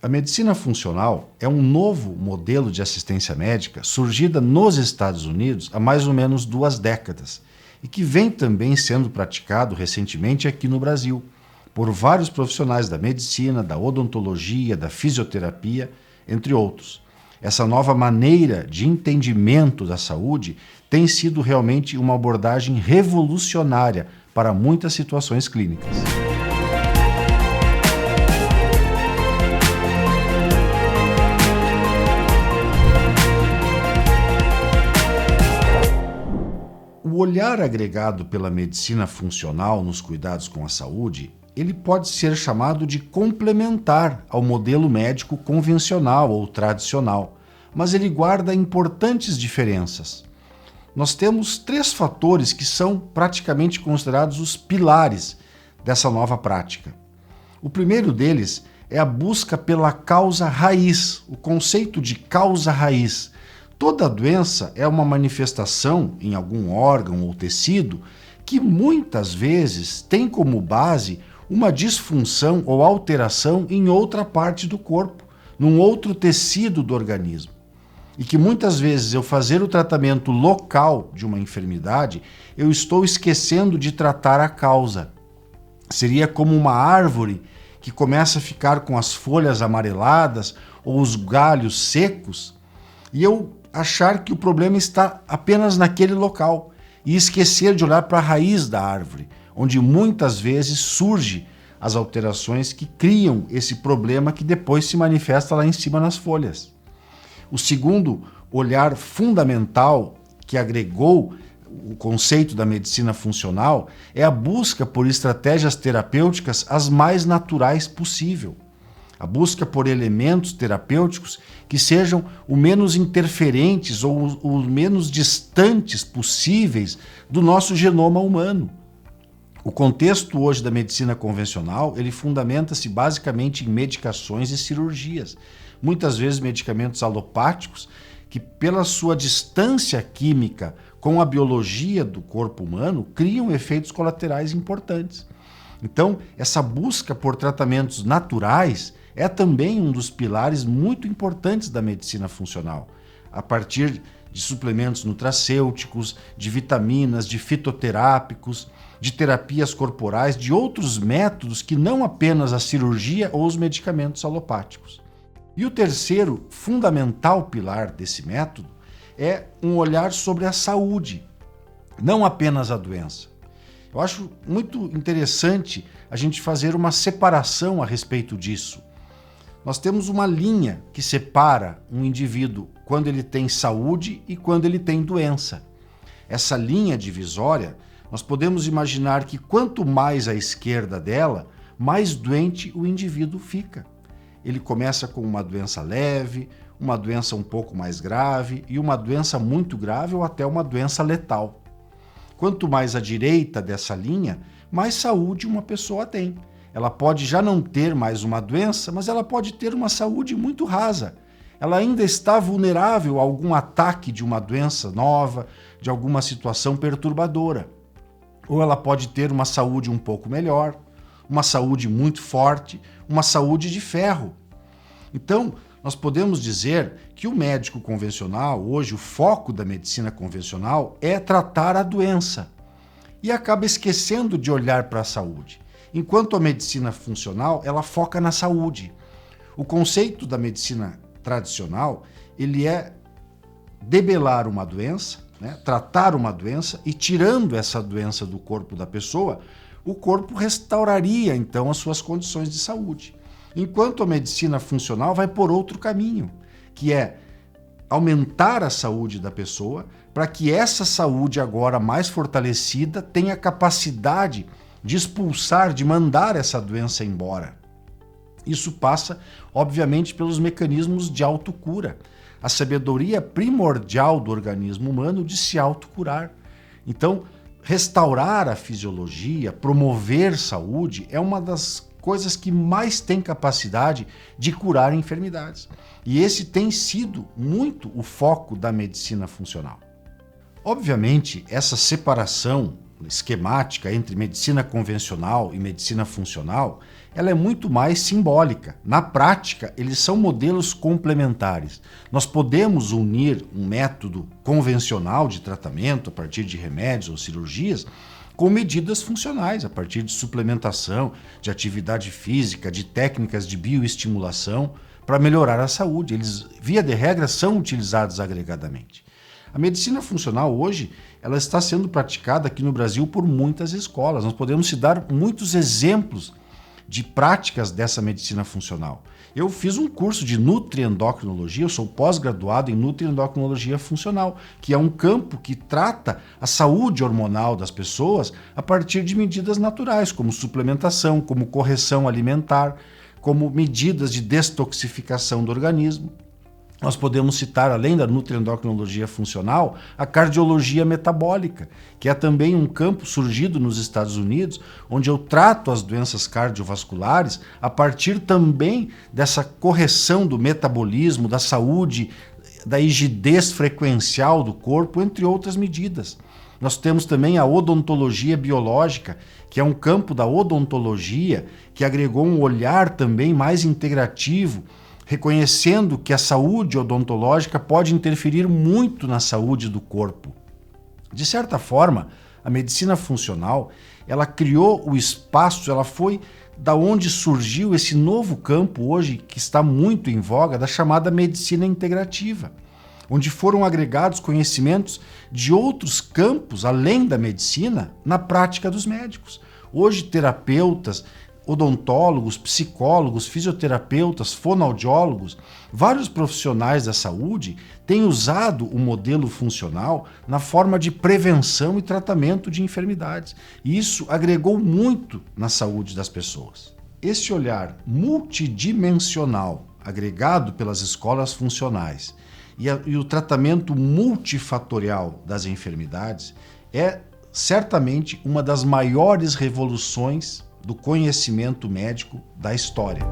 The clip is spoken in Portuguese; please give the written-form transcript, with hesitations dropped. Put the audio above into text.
A medicina funcional é um novo modelo de assistência médica surgida nos Estados Unidos há mais ou menos 2 décadas e que vem também sendo praticado recentemente aqui no Brasil por vários profissionais da medicina, da odontologia, da fisioterapia, entre outros. Essa nova maneira de entendimento da saúde tem sido realmente uma abordagem revolucionária para muitas situações clínicas. O olhar agregado pela medicina funcional nos cuidados com a saúde, ele pode ser chamado de complementar ao modelo médico convencional ou tradicional, mas ele guarda importantes diferenças. Nós temos 3 fatores que são praticamente considerados os pilares dessa nova prática. O primeiro deles é a busca pela causa raiz, o conceito de causa raiz. Toda doença é uma manifestação em algum órgão ou tecido que muitas vezes tem como base uma disfunção ou alteração em outra parte do corpo, num outro tecido do organismo. E que muitas vezes eu fazer o tratamento local de uma enfermidade, eu estou esquecendo de tratar a causa. Seria como uma árvore que começa a ficar com as folhas amareladas ou os galhos secos e eu achar que o problema está apenas naquele local e esquecer de olhar para a raiz da árvore, onde muitas vezes surgem as alterações que criam esse problema que depois se manifesta lá em cima nas folhas. O segundo olhar fundamental que agregou o conceito da medicina funcional é a busca por estratégias terapêuticas as mais naturais possível. A busca por elementos terapêuticos que sejam o menos interferentes ou os menos distantes possíveis do nosso genoma humano. O contexto hoje da medicina convencional, ele fundamenta-se basicamente em medicações e cirurgias. Muitas vezes medicamentos alopáticos que, pela sua distância química com a biologia do corpo humano, criam efeitos colaterais importantes. Então, essa busca por tratamentos naturais é também um dos pilares muito importantes da medicina funcional, a partir de suplementos nutracêuticos, de vitaminas, de fitoterápicos, de terapias corporais, de outros métodos que não apenas a cirurgia ou os medicamentos alopáticos. E o terceiro fundamental pilar desse método é um olhar sobre a saúde, não apenas a doença. Eu acho muito interessante a gente fazer uma separação a respeito disso. Nós temos uma linha que separa um indivíduo quando ele tem saúde e quando ele tem doença. Essa linha divisória, nós podemos imaginar que quanto mais à esquerda dela, mais doente o indivíduo fica. Ele começa com uma doença leve, uma doença um pouco mais grave e uma doença muito grave ou até uma doença letal. Quanto mais à direita dessa linha, mais saúde uma pessoa tem. Ela pode já não ter mais uma doença, mas ela pode ter uma saúde muito rasa. Ela ainda está vulnerável a algum ataque de uma doença nova, de alguma situação perturbadora. Ou ela pode ter uma saúde um pouco melhor, uma saúde muito forte, uma saúde de ferro. Então, nós podemos dizer que o médico convencional, hoje o foco da medicina convencional é tratar a doença e acaba esquecendo de olhar para a saúde. Enquanto a medicina funcional, ela foca na saúde. O conceito da medicina tradicional, ele é debelar uma doença, tratar uma doença e tirando essa doença do corpo da pessoa, o corpo restauraria então as suas condições de saúde. Enquanto a medicina funcional vai por outro caminho, que é aumentar a saúde da pessoa para que essa saúde agora mais fortalecida tenha capacidade de expulsar, de mandar essa doença embora. Isso passa, obviamente, pelos mecanismos de autocura. A sabedoria primordial do organismo humano de se autocurar. Então, restaurar a fisiologia, promover saúde, é uma das coisas que mais tem capacidade de curar enfermidades. E esse tem sido muito o foco da medicina funcional. Obviamente, essa separação esquemática entre medicina convencional e medicina funcional, ela é muito mais simbólica. Na prática, eles são modelos complementares. Nós podemos unir um método convencional de tratamento a partir de remédios ou cirurgias com medidas funcionais, a partir de suplementação, de atividade física, de técnicas de bioestimulação para melhorar a saúde. Eles, via de regra, são utilizados agregadamente. A medicina funcional hoje, ela está sendo praticada aqui no Brasil por muitas escolas. Nós podemos citar muitos exemplos de práticas dessa medicina funcional. Eu fiz um curso de nutriendocrinologia, eu sou pós-graduado em nutriendocrinologia funcional, que é um campo que trata a saúde hormonal das pessoas a partir de medidas naturais, como suplementação, como correção alimentar, como medidas de detoxificação do organismo. Nós podemos citar, além da nutriendocrinologia funcional, a cardiologia metabólica, que é também um campo surgido nos Estados Unidos, onde eu trato as doenças cardiovasculares a partir também dessa correção do metabolismo, da saúde, da rigidez frequencial do corpo, entre outras medidas. Nós temos também a odontologia biológica, que é um campo da odontologia que agregou um olhar também mais integrativo, reconhecendo que a saúde odontológica pode interferir muito na saúde do corpo. De certa forma, a medicina funcional, ela criou o espaço, ela foi da onde surgiu esse novo campo hoje que está muito em voga, da chamada medicina integrativa, onde foram agregados conhecimentos de outros campos, além da medicina, na prática dos médicos. Hoje, terapeutas, odontólogos, psicólogos, fisioterapeutas, fonoaudiólogos, vários profissionais da saúde têm usado o modelo funcional na forma de prevenção e tratamento de enfermidades. E isso agregou muito na saúde das pessoas. Esse olhar multidimensional, agregado pelas escolas funcionais, e o tratamento multifatorial das enfermidades é certamente uma das maiores revoluções do conhecimento médico da história.